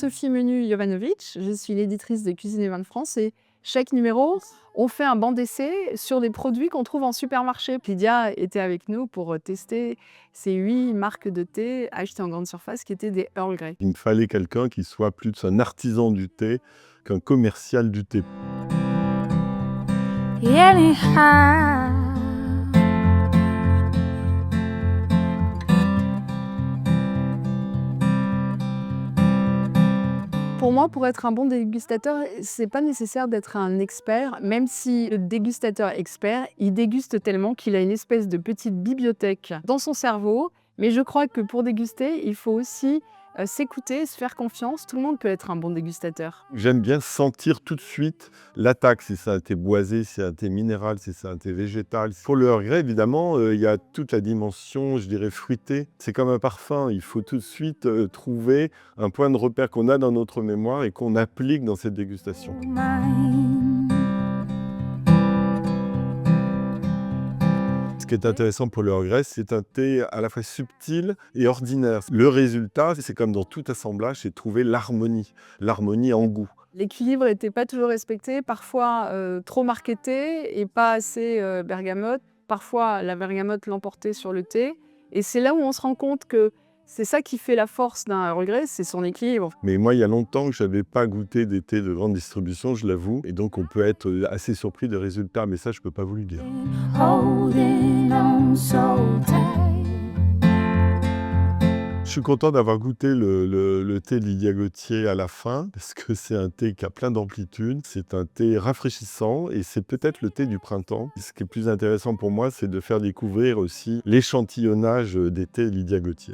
Sophie Menu-Jovanovic, je suis l'éditrice de Cuisine et Vin de France et chaque numéro, on fait un banc d'essai sur des produits qu'on trouve en supermarché. Lydia était avec nous pour tester ces 8 marques de thé achetées en grande surface qui étaient des Earl Grey. Il me fallait quelqu'un qui soit plus un artisan du thé qu'un commercial du thé. Pour moi, pour être un bon dégustateur, c'est pas nécessaire d'être un expert, même si le dégustateur expert, il déguste tellement qu'il a une espèce de petite bibliothèque dans son cerveau. Mais je crois que pour déguster, il faut aussi s'écouter, se faire confiance. Tout le monde peut être un bon dégustateur. J'aime bien sentir tout de suite l'attaque, si c'est un thé boisé, si c'est un thé minéral, si c'est un thé végétal. Pour le Earl Grey, évidemment, il y a toute la dimension, je dirais, fruitée. C'est comme un parfum, il faut tout de suite trouver un point de repère qu'on a dans notre mémoire et qu'on applique dans cette dégustation. Ce qui est intéressant pour le Earl Grey, c'est un thé à la fois subtil et ordinaire. Le résultat, c'est comme dans tout assemblage, c'est trouver l'harmonie en goût. L'équilibre n'était pas toujours respecté, parfois trop marketé et pas assez bergamote. Parfois, la bergamote l'emportait sur le thé. Et c'est là où on se rend compte que c'est ça qui fait la force d'un Earl Grey, c'est son équilibre. Mais moi, il y a longtemps que je n'avais pas goûté des thés de grande distribution, je l'avoue. Et donc, on peut être assez surpris des résultats, mais ça, je ne peux pas vous le dire. Je suis content d'avoir goûté le thé de Lydia Gauthier à la fin, parce que c'est un thé qui a plein d'amplitude, c'est un thé rafraîchissant et c'est peut-être le thé du printemps. Ce qui est plus intéressant pour moi, c'est de faire découvrir aussi l'échantillonnage des thés de Lydia Gauthier.